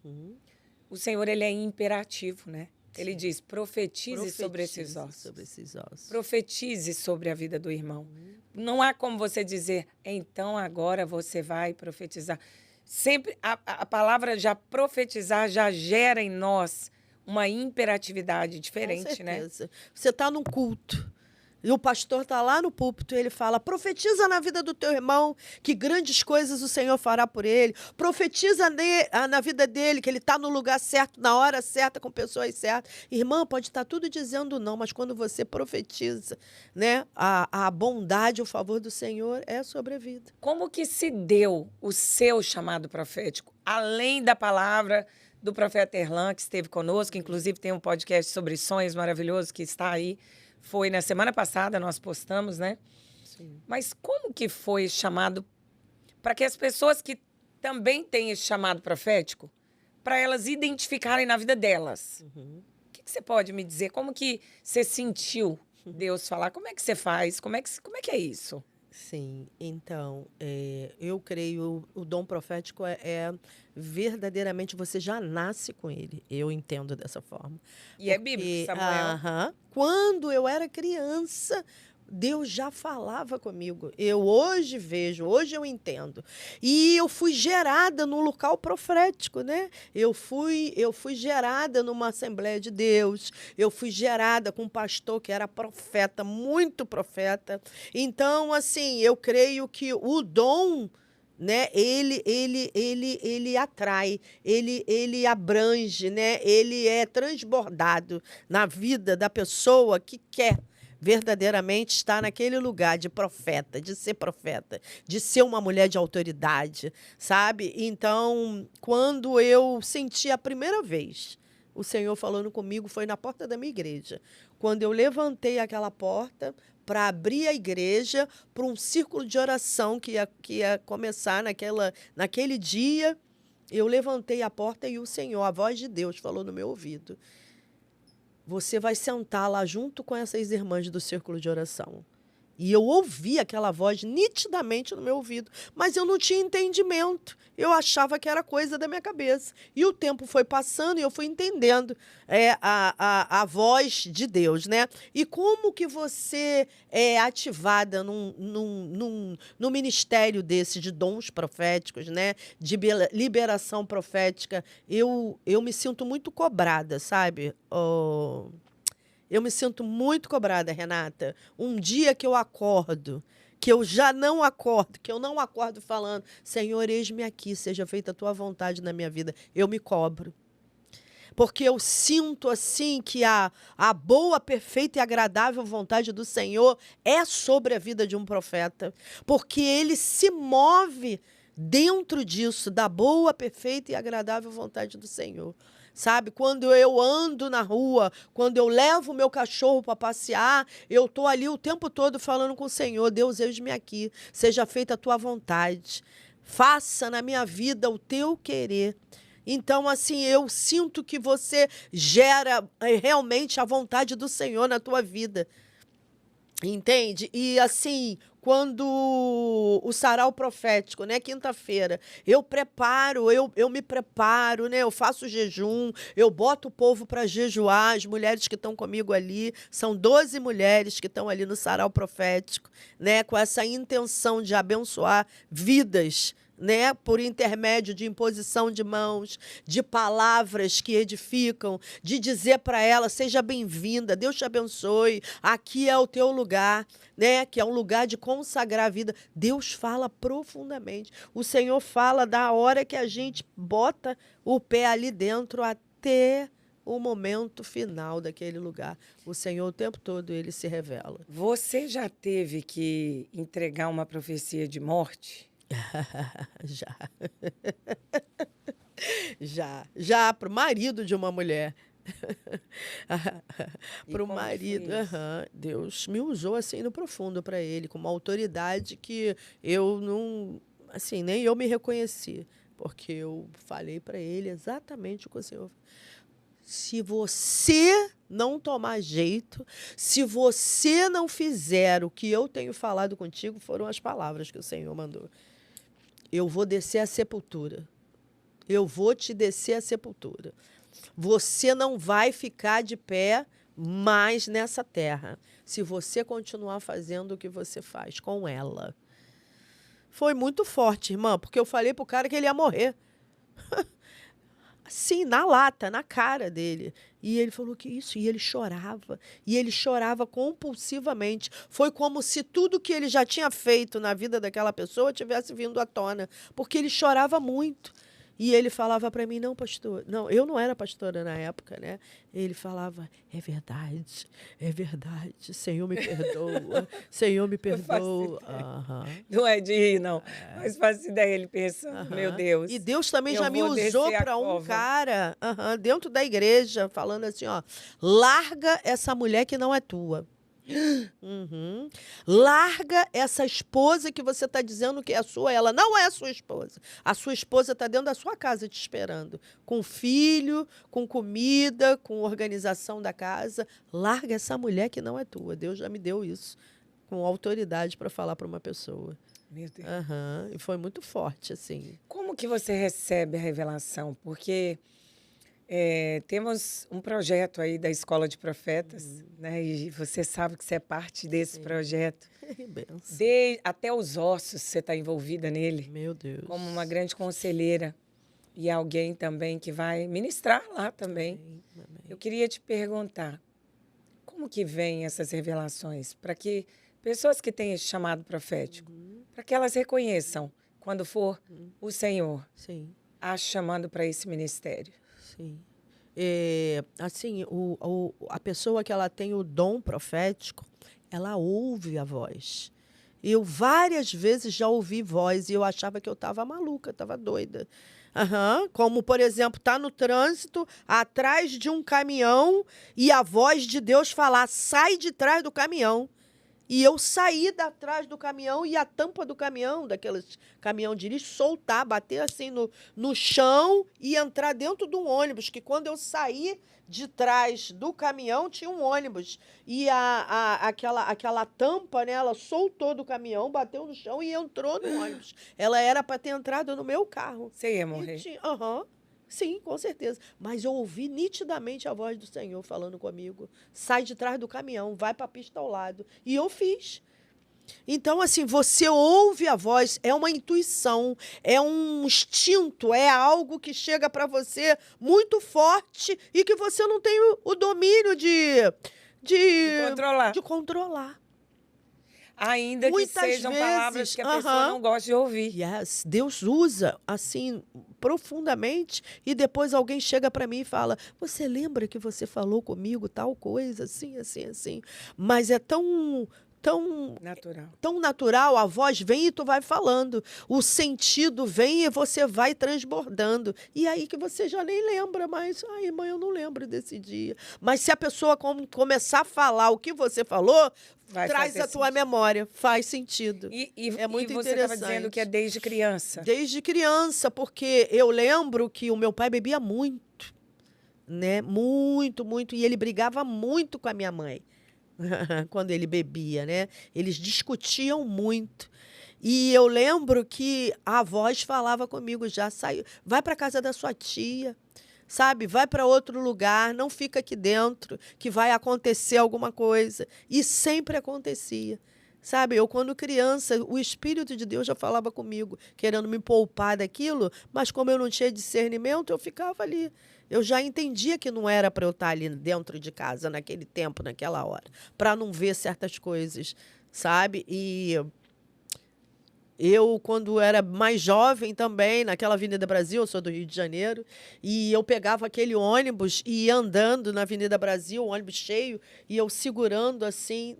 B: o Senhor, ele é imperativo, né? Ele diz, profetize sobre esses ossos. Profetize sobre a vida do irmão. Não há como você dizer, então agora você vai profetizar. Sempre a palavra já profetizar já gera em nós uma imperatividade diferente, né?
A: Você está num culto e o pastor está lá no púlpito e ele fala, profetiza na vida do teu irmão que grandes coisas o Senhor fará por ele. Profetiza na vida dele que ele está no lugar certo, na hora certa, com pessoas certas. Irmã, pode estar tudo dizendo não, mas quando você profetiza, né, a bondade, o favor do Senhor é sobre a vida.
B: Como que se deu o seu chamado profético? Além da palavra do profeta Erlan, que esteve conosco, inclusive tem um podcast sobre sonhos maravilhoso que está aí. Foi na semana passada, nós postamos, né?
A: Sim.
B: Mas como que foi esse chamado para que as pessoas que também têm esse chamado profético, para elas identificarem na vida delas? O que você pode me dizer? Como que você sentiu Deus falar? Como é que você faz? Como é que é isso?
A: Sim, então, eu creio, o dom profético é verdadeiramente, você já nasce com ele. Eu entendo dessa forma.
B: E é bíblico, Samuel.
A: Quando eu era criança, Deus já falava comigo. Eu hoje vejo, hoje eu entendo. E eu fui gerada num local profético, né? Eu fui gerada numa Assembleia de Deus. Eu fui gerada com um pastor que era profeta, muito profeta. Então, assim, eu creio que o dom, né, ele atrai, ele abrange, né? Ele é transbordado na vida da pessoa que quer verdadeiramente estar naquele lugar de profeta, de ser uma mulher de autoridade, sabe? Então, quando eu senti a primeira vez o Senhor falando comigo, foi na porta da minha igreja. Quando eu levantei aquela porta para abrir a igreja para um círculo de oração que ia começar naquele dia, eu levantei a porta e o Senhor, a voz de Deus, falou no meu ouvido: você vai sentar lá junto com essas irmãs do círculo de oração. E eu ouvi aquela voz nitidamente no meu ouvido, mas eu não tinha entendimento. Eu achava que era coisa da minha cabeça. E o tempo foi passando e eu fui entendendo a voz de Deus, né? E como que você é ativada num ministério desse, de dons proféticos, né? De liberação profética. Eu me sinto muito cobrada, sabe? Eu me sinto muito cobrada, Renata. Um dia que eu acordo, que eu já não acordo, que eu não acordo falando, Senhor, eis-me aqui, seja feita a tua vontade na minha vida, eu me cobro. Porque eu sinto, assim, que a boa, perfeita e agradável vontade do Senhor é sobre a vida de um profeta. Porque ele se move dentro disso, da boa, perfeita e agradável vontade do Senhor. Sabe, quando eu ando na rua, quando eu levo o meu cachorro para passear, eu estou ali o tempo todo falando com o Senhor, Deus, eis-me aqui, seja feita a tua vontade, faça na minha vida o teu querer. Então, assim, eu sinto que você gera realmente a vontade do Senhor na tua vida. Entende? E assim, quando o sarau profético, né? Quinta-feira, eu me preparo, né? Eu faço jejum, eu boto o povo para jejuar, as mulheres que estão comigo ali, são 12 mulheres que estão ali no sarau profético, né? Com essa intenção de abençoar vidas, né, por intermédio de imposição de mãos, de palavras que edificam, de dizer para ela, seja bem-vinda, Deus te abençoe, aqui é o teu lugar, né, que é um lugar de consagrar a vida. Deus fala profundamente. O Senhor fala da hora que a gente bota o pé ali dentro até o momento final daquele lugar. O Senhor, o tempo todo, ele se revela.
B: Você já teve que entregar uma profecia de morte?
A: Já. Já para o marido de uma mulher. Para o
B: como
A: marido.
B: foi isso?
A: Deus me usou assim no profundo para ele, com uma autoridade que eu não, assim, nem eu me reconheci, porque eu falei para ele exatamente o que o Senhor. Se você não tomar jeito, se você não fizer o que eu tenho falado contigo, foram as palavras que o Senhor mandou. Eu vou descer à sepultura. Eu vou te descer à sepultura. Você não vai ficar de pé mais nessa terra, se você continuar fazendo o que você faz com ela. Foi muito forte, irmã, porque eu falei pro cara que ele ia morrer. Sim, na lata, na cara dele. E ele falou que isso, e ele chorava. E ele chorava compulsivamente. Foi como se tudo que ele já tinha feito na vida daquela pessoa tivesse vindo à tona, porque ele chorava muito. E ele falava para mim, não, pastor. Não, eu não era pastora na época, né? Ele falava, é verdade, Senhor me perdoa, Senhor me perdoa.
B: Não é de rir, não. Mas faço ideia ele pensando, meu Deus.
A: E Deus também
B: eu
A: já me
B: vou
A: usou
B: descer a
A: para um
B: cova.
A: cara dentro da igreja, falando assim, ó, larga essa mulher que não é tua. Larga essa esposa que você está dizendo que é sua, ela não é a sua esposa. A sua esposa está dentro da sua casa te esperando, com filho, com comida, com organização da casa. Larga essa mulher que não é tua. Deus já me deu isso, com autoridade para falar para uma pessoa.
B: Meu Deus.
A: E foi muito forte, assim.
B: Como que você recebe a revelação? Porque temos um projeto aí da Escola de Profetas, né? E você sabe que você é parte desse projeto.
A: Benção.
B: Até os ossos você está envolvida nele.
A: Meu Deus.
B: Como uma grande conselheira. E alguém também que vai ministrar lá também.
A: Amém.
B: Eu queria te perguntar, como que vêm essas revelações? Para que pessoas que têm esse chamado profético, para que elas reconheçam, quando for o Senhor
A: Sim.
B: a chamando para esse ministério.
A: Sim. Assim, a pessoa que ela tem o dom profético, ela ouve a voz. Eu várias vezes já ouvi voz e eu achava que eu estava maluca, estava doida. Como, por exemplo, tá no trânsito, atrás de um caminhão e a voz de Deus falar, sai de trás do caminhão. E eu saí de atrás do caminhão e a tampa do caminhão, daqueles caminhão de lixo, soltar, bater assim no chão e entrar dentro de um ônibus, que quando eu saí de trás do caminhão tinha um ônibus. E aquela tampa, né, ela soltou do caminhão, bateu no chão e entrou no ônibus. Ela era para ter entrado no meu carro.
B: Você ia morrer?
A: Sim, com certeza. Mas eu ouvi nitidamente a voz do Senhor falando comigo. Sai de trás do caminhão, vai para a pista ao lado. E eu fiz. Então, assim, você ouve a voz, é uma intuição, é um instinto, é algo que chega para você muito forte e que você não tem o domínio de controlar.
B: Ainda
A: Muitas
B: que sejam
A: vezes,
B: palavras que a pessoa não gosta de ouvir.
A: Yes, Deus usa assim profundamente e depois alguém chega para mim e fala: você lembra que você falou comigo tal coisa, assim, assim, assim? Mas é tão natural, a voz vem e tu vai falando, o sentido vem e você vai transbordando, e aí que você já nem lembra mais. Ai, irmã, eu não lembro desse dia. Mas se a pessoa começar a falar o que você falou, traz a tua memória, faz sentido. É muito
B: e você
A: interessante.
B: estava dizendo que é desde criança.
A: Desde criança, porque eu lembro que o meu pai bebia muito, né? Muito, muito, e ele brigava muito com a minha mãe. quando ele bebia, né? Eles discutiam muito. E eu lembro que a voz falava comigo já, saiu, vai para casa da sua tia, sabe? Vai para outro lugar, não fica aqui dentro, que vai acontecer alguma coisa. E sempre acontecia. Sabe, eu quando criança, o Espírito de Deus já falava comigo, querendo me poupar daquilo, mas como eu não tinha discernimento, eu ficava ali. Eu já entendia que não era para eu estar ali dentro de casa naquele tempo, naquela hora, para não ver certas coisas, sabe? E eu, quando era mais jovem também, naquela Avenida Brasil, eu sou do Rio de Janeiro, e eu pegava aquele ônibus e ia andando na Avenida Brasil, o ônibus cheio, e eu segurando assim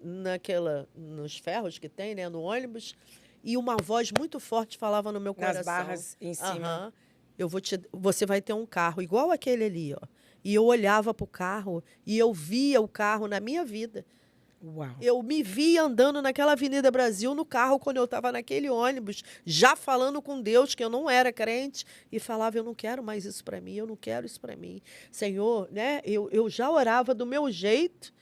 A: nos ferros que tem, né, no ônibus, e uma voz muito forte falava no meu coração.
B: Nas barras em cima.
A: Você vai ter um carro igual aquele ali, ó. E eu olhava para o carro e eu via o carro na minha vida.
B: Uau.
A: Eu me via andando naquela Avenida Brasil no carro quando eu estava naquele ônibus, já falando com Deus, que eu não era crente, e falava, eu não quero mais isso para mim, eu não quero isso para mim. Senhor, né? Eu já orava do meu jeito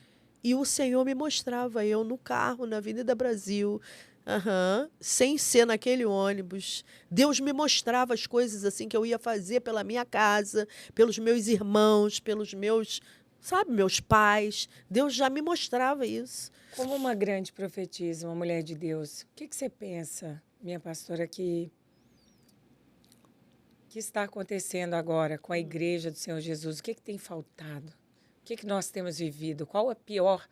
A: e o Senhor me mostrava, eu no carro, na Avenida Brasil, sem ser naquele ônibus. Deus me mostrava as coisas assim que eu ia fazer pela minha casa, pelos meus irmãos, pelos meus... Sabe, meus pais, Deus já me mostrava isso.
B: Como uma grande profetisa, uma mulher de Deus, o que você pensa, minha pastora, que está acontecendo agora com a igreja do Senhor Jesus? O que tem faltado? O que nós temos vivido? Qual a pior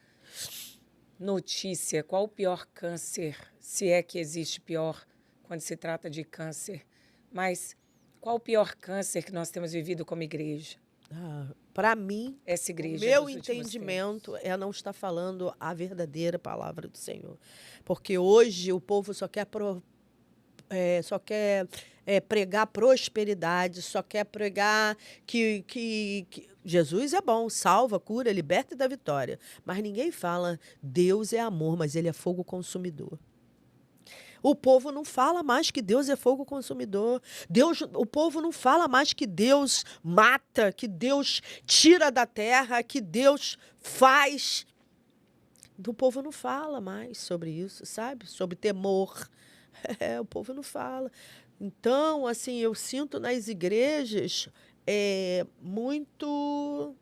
B: notícia? Qual o pior câncer? Se é que existe pior quando se trata de câncer. Mas qual o pior câncer que nós temos vivido como igreja?
A: Para mim,
B: essa igreja,
A: meu entendimento é não estar falando a verdadeira palavra do Senhor. Porque hoje o povo só quer pregar prosperidade, só quer pregar que Jesus é bom, salva, cura, liberta e dá vitória. Mas ninguém fala, Deus é amor, mas ele é fogo consumidor. O povo não fala mais que Deus é fogo consumidor. O povo não fala mais que Deus mata, que Deus tira da terra, que Deus faz. O povo não fala mais sobre isso, sabe? Sobre temor. O povo não fala. Então, assim, eu sinto nas igrejas muito...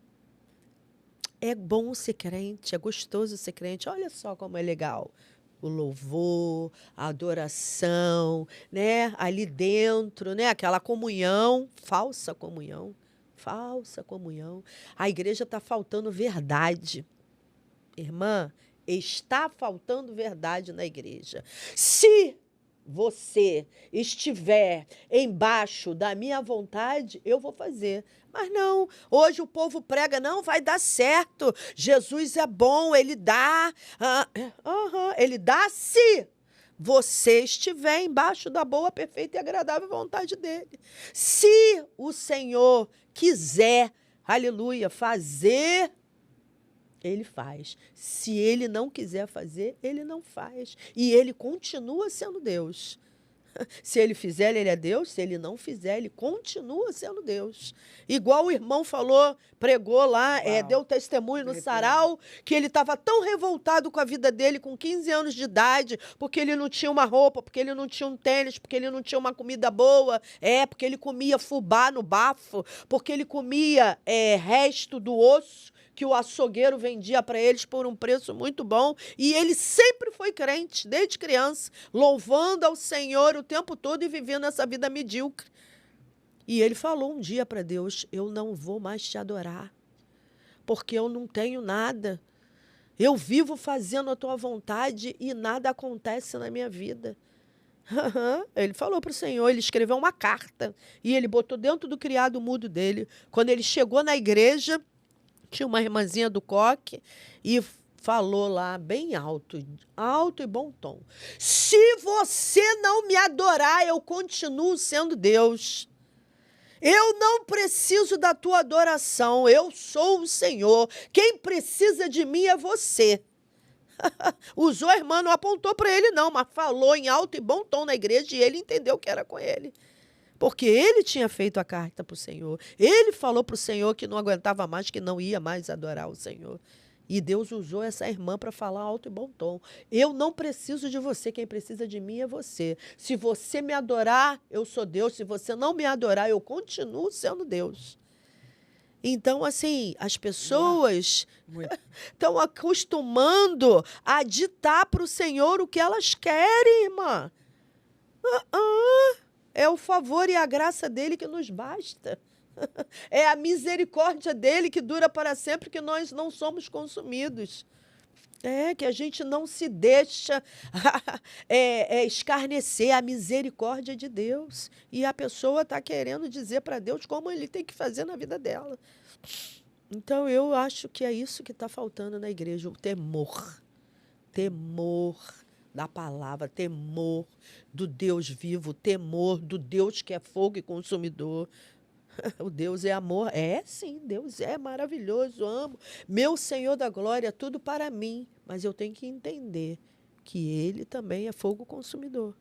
A: É bom ser crente, é gostoso ser crente. Olha só como é legal. O louvor, a adoração, né? Ali dentro, né? Aquela comunhão, falsa comunhão. A igreja está faltando verdade. Irmã, está faltando verdade na igreja. Se você estiver embaixo da minha vontade, eu vou fazer. Mas não, hoje o povo prega, não, vai dar certo. Jesus é bom, ele dá. Ele dá se você estiver embaixo da boa, perfeita e agradável vontade dele. Se o Senhor quiser, aleluia, fazer, ele faz. Se ele não quiser fazer, ele não faz. E ele continua sendo Deus. Se ele fizer, ele é Deus. Se ele não fizer, ele continua sendo Deus. Igual o irmão falou, pregou lá, deu testemunho no sarau, que ele estava tão revoltado com a vida dele, com 15 anos de idade, porque ele não tinha uma roupa, porque ele não tinha um tênis, porque ele não tinha uma comida boa, porque ele comia fubá no bafo, porque ele comia resto do osso, que o açougueiro vendia para eles por um preço muito bom. E ele sempre foi crente, desde criança, louvando ao Senhor o tempo todo e vivendo essa vida medíocre. E ele falou um dia para Deus, eu não vou mais te adorar, porque eu não tenho nada. Eu vivo fazendo a tua vontade e nada acontece na minha vida. Ele falou para o Senhor, ele escreveu uma carta e ele botou dentro do criado mudo dele. Quando ele chegou na igreja, tinha uma irmãzinha do coque e falou lá bem alto e bom tom. Se você não me adorar, eu continuo sendo Deus. Eu não preciso da tua adoração, eu sou o Senhor. Quem precisa de mim é você. Usou a irmã, não apontou para ele não, mas falou em alto e bom tom na igreja e ele entendeu que era com ele. Porque ele tinha feito a carta para o Senhor. Ele falou para o Senhor que não aguentava mais, que não ia mais adorar o Senhor. E Deus usou essa irmã para falar alto e bom tom. Eu não preciso de você, quem precisa de mim é você. Se você me adorar, eu sou Deus. Se você não me adorar, eu continuo sendo Deus. Então, assim, as pessoas
B: Muito.
A: estão acostumando a ditar para o Senhor o que elas querem, irmã. É o favor e a graça dele que nos basta. É a misericórdia dele que dura para sempre, que nós não somos consumidos. É, que a gente não se deixa escarnecer a misericórdia de Deus. E a pessoa está querendo dizer para Deus como ele tem que fazer na vida dela. Então, eu acho que é isso que está faltando na igreja, o temor. Temor da palavra, temor do Deus vivo, temor do Deus que é fogo e consumidor. O Deus é amor. É, sim, Deus é maravilhoso, amo. Meu Senhor da glória, tudo para mim. Mas eu tenho que entender que Ele também é fogo consumidor.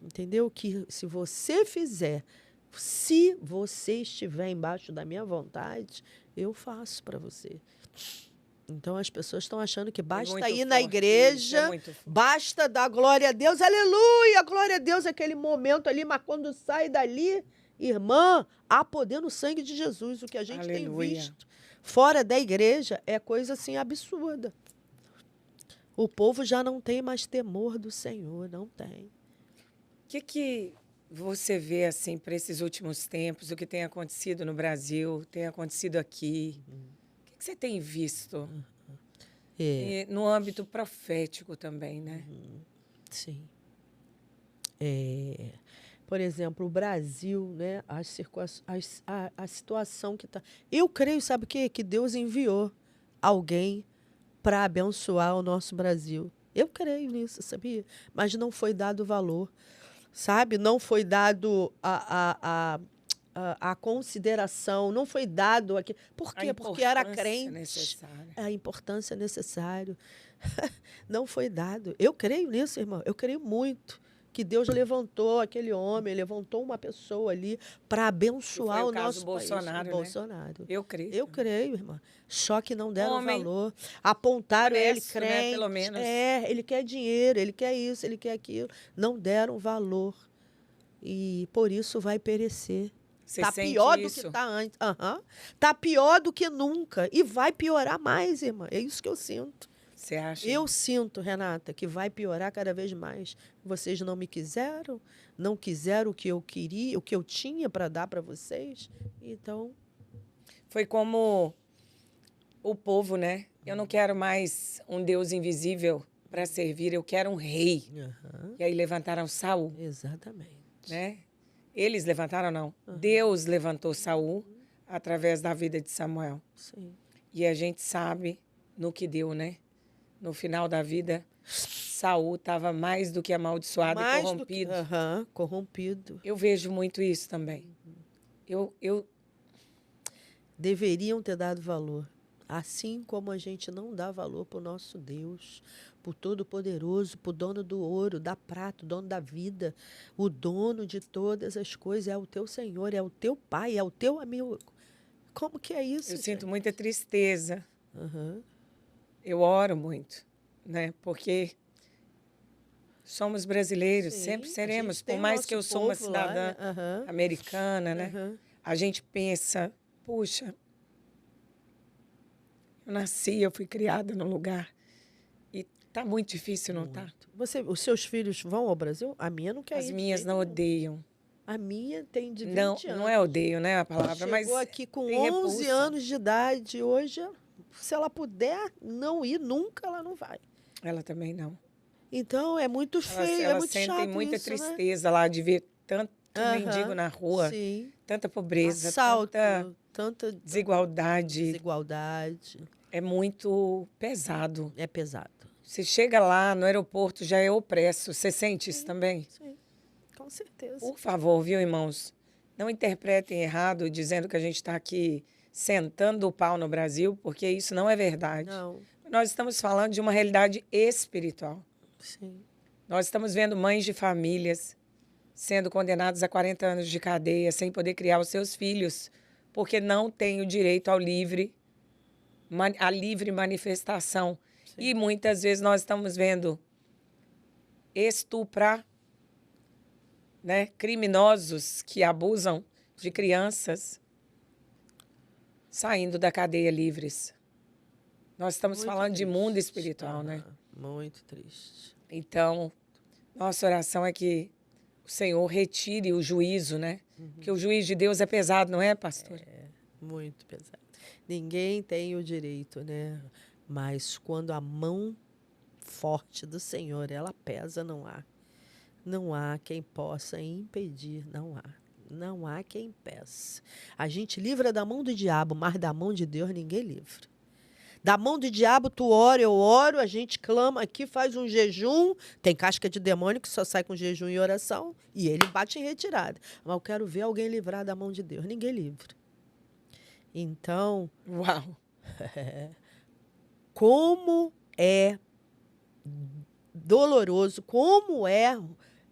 A: Entendeu? Que se você fizer, se você estiver embaixo da minha vontade, eu faço para você. Então as pessoas estão achando que basta
B: muito
A: ir na
B: forte, isso, é
A: igreja,
B: muito forte.
A: basta dar glória a Deus, aleluia, glória a Deus, aquele momento ali, mas quando sai dali, irmã, há poder no sangue de Jesus. O que a gente tem
B: Aleluia.
A: visto fora da igreja é coisa assim absurda. O povo já não tem mais temor do Senhor, não tem.
B: O que você vê assim para esses últimos tempos, o que tem acontecido no Brasil, tem acontecido aqui? O que você tem visto?
A: É,
B: E no âmbito profético também, né?
A: sim. É, por exemplo, o Brasil, né, a situação que está. Eu creio, sabe o quê? Que Deus enviou alguém para abençoar o nosso Brasil. Eu creio nisso, sabia? Mas não foi dado valor, sabe? Não foi dado a consideração, não foi dado aqui. Por
B: A
A: quê? Porque era
B: importância
A: crente.
B: necessária.
A: A importância necessária. Não foi dado. Eu creio nisso, irmão. Eu creio muito que Deus levantou aquele homem, levantou uma pessoa ali para abençoar
B: o
A: o
B: caso
A: nosso
B: Bolsonaro,
A: país.
B: né?
A: O Bolsonaro.
B: Eu creio.
A: Eu creio, irmã. Só que não deram
B: Homem
A: valor. Apontaram ele
B: honesto, né?
A: crente.
B: Pelo menos.
A: É, ele quer dinheiro, ele quer isso, ele quer aquilo. Não deram valor. E por isso vai perecer.
B: Você
A: Tá
B: sente
A: pior do que
B: isso?
A: está antes. Tá pior do que nunca. E vai piorar mais, irmã. É isso que eu sinto.
B: Você acha?
A: Eu sinto, Renata, que vai piorar cada vez mais. Vocês não me quiseram, não quiseram o que eu queria, o que eu tinha para dar para vocês. Então,
B: Foi como o povo, né? Eu não quero mais um Deus invisível para servir, eu quero um rei. E aí levantaram Saul,
A: exatamente.
B: né? Eles levantaram, não. Deus levantou Saul através da vida de Samuel.
A: Sim.
B: E a gente sabe no que deu, né? No final da vida, Saul estava mais do que amaldiçoado e corrompido.
A: Corrompido.
B: Eu vejo muito isso também. Eu
A: Deveriam ter dado valor. Assim como a gente não dá valor para o nosso Deus, para o Todo-Poderoso, para o dono do ouro, da prata, o dono da vida, o dono de todas as coisas, é o teu Senhor, é o teu Pai, é o teu amigo. Como que é isso?
B: sinto muita tristeza.
A: Aham.
B: Eu oro muito, né? Porque somos brasileiros,
A: Sim,
B: sempre
A: a
B: seremos.
A: gente tem
B: Por
A: o
B: mais que eu
A: nosso
B: sou uma
A: povo lá,
B: cidadã
A: né? Aham.
B: americana, né?
A: Aham.
B: A gente pensa, puxa, eu nasci, eu fui criada num lugar e tá muito difícil, não tá?
A: Os seus filhos vão ao Brasil? A minha não quer ir.
B: As
A: de
B: minhas
A: jeito
B: não
A: nenhum.
B: odeiam.
A: A minha tem de 20
B: Não,
A: anos.
B: não é odeio, né, a palavra, mas
A: Chegou aqui com
B: tem
A: 11
B: repulsa.
A: anos de idade. Hoje, se ela puder não ir nunca, ela não vai.
B: Ela também não.
A: Então, é muito feio, é
B: Elas
A: muito
B: sentem
A: chato
B: muita
A: isso, né?
B: tristeza lá de ver tanto
A: Aham,
B: mendigo na rua,
A: sim.
B: tanta pobreza,
A: Assalto,
B: tanta
A: tanta
B: desigualdade.
A: desigualdade.
B: É muito pesado.
A: É pesado.
B: Você chega lá no aeroporto, já é opresso. Você sente isso também?
A: Sim, com certeza.
B: Por favor, viu, irmãos? Não interpretem errado dizendo que a gente está aqui sentando o pau no Brasil, porque isso não é verdade.
A: Não,
B: Nós estamos falando de uma realidade espiritual.
A: sim.
B: Nós estamos vendo mães de famílias sendo condenadas a 40 anos de cadeia sem poder criar os seus filhos, porque não têm o direito ao livre a livre manifestação. E muitas vezes nós estamos vendo estuprar, né, criminosos que abusam de crianças saindo da cadeia livres. Nós estamos
A: Muito
B: triste. De mundo espiritual, né?
A: Muito triste.
B: Então, nossa oração é que o Senhor retire o juízo, né? Porque o juízo de Deus é pesado, não é, pastor?
A: Muito pesado. Ninguém tem o direito, né? Mas quando a mão forte do Senhor, ela pesa, não há. Não há quem possa impedir, não há. Não há quem peça. A gente livra da mão do diabo, mas da mão de Deus ninguém livra. Da mão do diabo, tu ora, eu oro, a gente clama aqui, faz um jejum. Tem casca de demônio que só sai com jejum e oração, e ele bate em retirada. Mas eu quero ver alguém livrar da mão de Deus. Ninguém livra. Então,
B: Uau!
A: como é doloroso, como é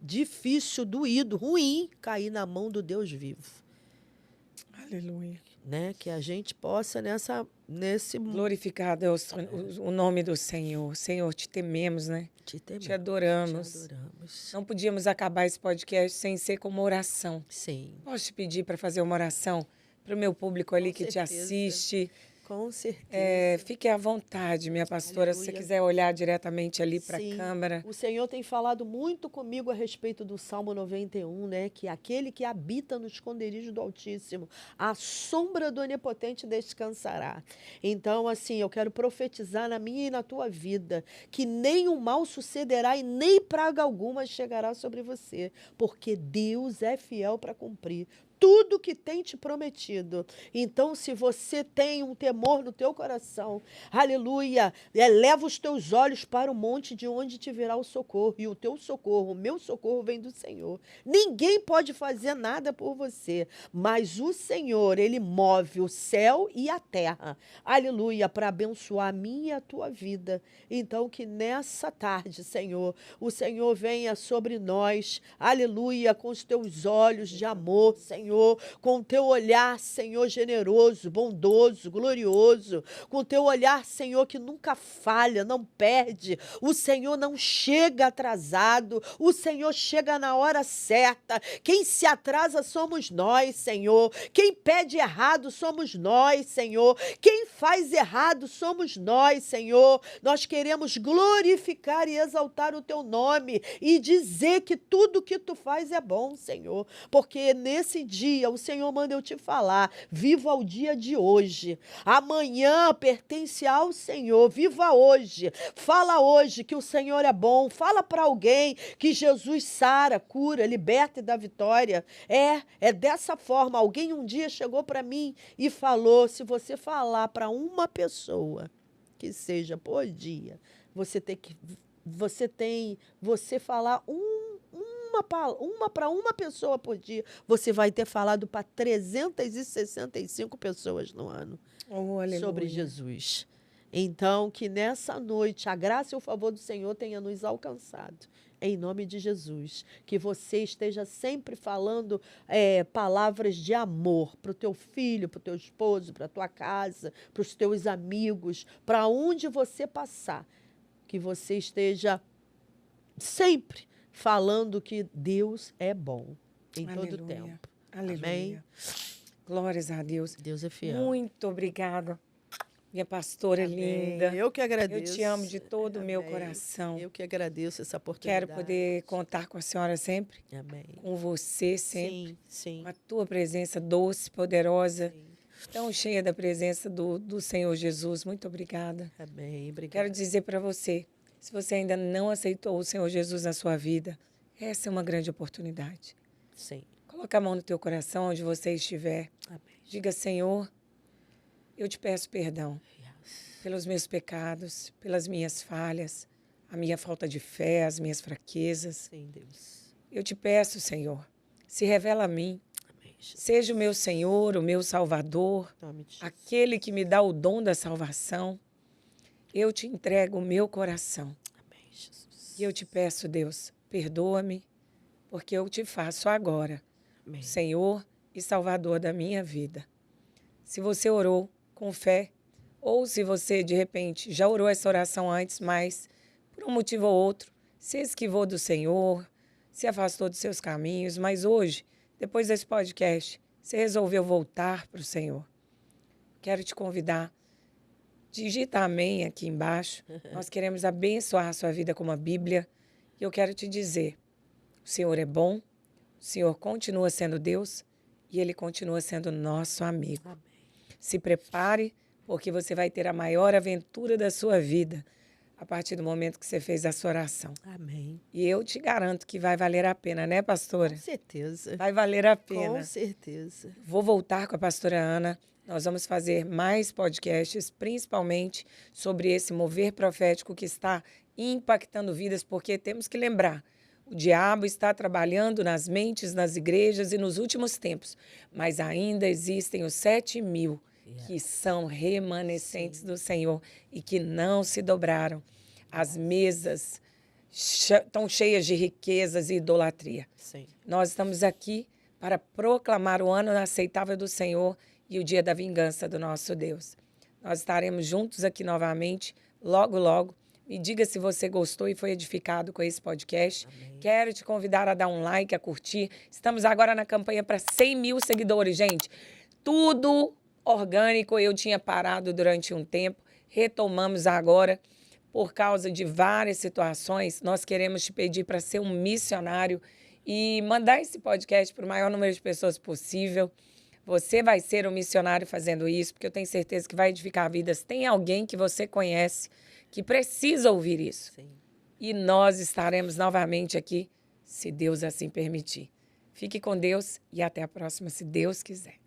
A: difícil, doído, ruim cair na mão do Deus vivo.
B: Aleluia.
A: Né? Que a gente possa nesse
B: Glorificado é o nome do Senhor. Senhor, te tememos, né? Te adoramos.
A: Te adoramos.
B: Não podíamos acabar esse podcast sem ser com uma oração.
A: Sim.
B: Posso te pedir para fazer uma oração para o meu público ali
A: Com
B: que
A: certeza.
B: te assiste?
A: Com certeza.
B: Fique à vontade, minha pastora, se você
A: Aleluia.
B: quiser olhar diretamente ali para a
A: Sim.
B: câmera.
A: O Senhor tem falado muito comigo a respeito do Salmo 91, né? Que aquele que habita no esconderijo do Altíssimo, a sombra do Onipotente descansará. Então, assim, eu quero profetizar na minha e na tua vida que nenhum mal sucederá e nem praga alguma chegará sobre você, porque Deus é fiel para cumprir tudo que tem te prometido. Então, se você tem um temor no teu coração, aleluia, eleva os teus olhos para o monte de onde te virá o socorro. E o teu socorro, o meu socorro vem do Senhor. Ninguém pode fazer nada por você, mas o Senhor, Ele move o céu e a terra, aleluia, para abençoar a minha e a tua vida. Então, que nessa tarde, Senhor, o Senhor venha sobre nós, aleluia, com os teus olhos de amor, Senhor, com o teu olhar, Senhor, generoso, bondoso, glorioso, com o teu olhar, Senhor, que nunca falha, não perde. O Senhor não chega atrasado, o Senhor chega na hora certa. Quem se atrasa somos nós, Senhor. Quem pede errado somos nós, Senhor. Quem faz errado somos nós, Senhor. Nós queremos glorificar e exaltar o teu nome e dizer que tudo que tu faz é bom, Senhor, porque nesse dia o Senhor manda eu te falar, viva o dia de hoje. Amanhã pertence ao Senhor, viva hoje. Fala hoje que o Senhor é bom. Fala para alguém que Jesus sara, cura, liberta e dá vitória. É dessa forma. Alguém um dia chegou para mim e falou, se você falar para uma pessoa, que seja por dia, você falar uma para uma pessoa por dia, você vai ter falado para 365 pessoas no ano sobre Jesus. Então, que nessa noite a graça e o favor do Senhor tenha nos alcançado. Em nome de Jesus. Que você esteja sempre falando palavras de amor para o teu filho, para o teu esposo, para a tua casa, para os teus amigos, para onde você passar. Que você esteja sempre falando que Deus é bom em todo tempo.
B: Aleluia.
A: Amém?
B: Glórias a Deus.
A: Deus é fiel.
B: Muito obrigada, minha pastora
A: Amém.
B: linda.
A: Eu que agradeço.
B: Eu te amo de todo o meu coração.
A: Eu que agradeço essa oportunidade.
B: Quero poder contar com a senhora sempre.
A: Amém.
B: Com você sempre.
A: Sim.
B: Com a tua presença doce, poderosa.
A: Sim.
B: Tão cheia da presença do Senhor Jesus. Muito obrigada.
A: Amém. Obrigada.
B: Quero dizer para você, se você ainda não aceitou o Senhor Jesus na sua vida, essa é uma grande oportunidade.
A: Sim.
B: Coloca a mão no teu coração, onde você estiver.
A: Amém.
B: Diga, Senhor, eu te peço perdão pelos meus pecados, pelas minhas falhas, a minha falta de fé, as minhas fraquezas.
A: Sim, Deus.
B: Eu te peço, Senhor, se revela a mim.
A: Amém, Jesus.
B: Seja o meu Senhor, o meu Salvador,
A: Em nome de Jesus.
B: aquele que me dá o dom da salvação. Eu te entrego o meu coração.
A: Amém, Jesus.
B: E eu te peço, Deus, perdoa-me, porque eu te faço agora,
A: Amém.
B: Senhor e Salvador da minha vida. Se você orou com fé, Ou se você, de repente, já orou essa oração antes, mas por um motivo ou outro, se esquivou do Senhor, se afastou dos seus caminhos, mas hoje, depois desse podcast, você resolveu voltar para o Senhor. Quero te convidar, digita amém aqui embaixo. Nós queremos abençoar a sua vida com uma Bíblia. E eu quero te dizer, o Senhor é bom, o Senhor continua sendo Deus e Ele continua sendo nosso amigo.
A: Amém.
B: Se prepare, porque você vai ter a maior aventura da sua vida a partir do momento que você fez a sua oração.
A: Amém.
B: E eu te garanto que vai valer a pena, né, pastora?
A: Com certeza.
B: Vai valer a pena.
A: Com certeza.
B: Vou voltar com a pastora Ana. Nós vamos fazer mais podcasts, principalmente sobre esse mover profético que está impactando vidas, porque temos que lembrar, o diabo está trabalhando nas mentes, nas igrejas e nos últimos tempos, mas ainda existem os 7.000 que são remanescentes do Senhor e que não se dobraram. As mesas estão cheias de riquezas e idolatria.
A: Sim.
B: Nós estamos aqui para proclamar o ano aceitável do Senhor e o dia da vingança do nosso Deus. Nós estaremos juntos aqui novamente, logo, logo. Me diga se você gostou e foi edificado com esse podcast.
A: Amém.
B: Quero te convidar a dar um like, a curtir. Estamos agora na campanha para 100.000 seguidores, gente. Tudo orgânico, eu tinha parado durante um tempo. Retomamos agora por causa de várias situações. Nós queremos te pedir para ser um missionário e mandar esse podcast para o maior número de pessoas possível. Você vai ser um missionário fazendo isso, porque eu tenho certeza que vai edificar vidas. Tem alguém que você conhece que precisa ouvir isso.
A: Sim.
B: E nós estaremos novamente aqui, se Deus assim permitir. Fique com Deus e até a próxima, se Deus quiser.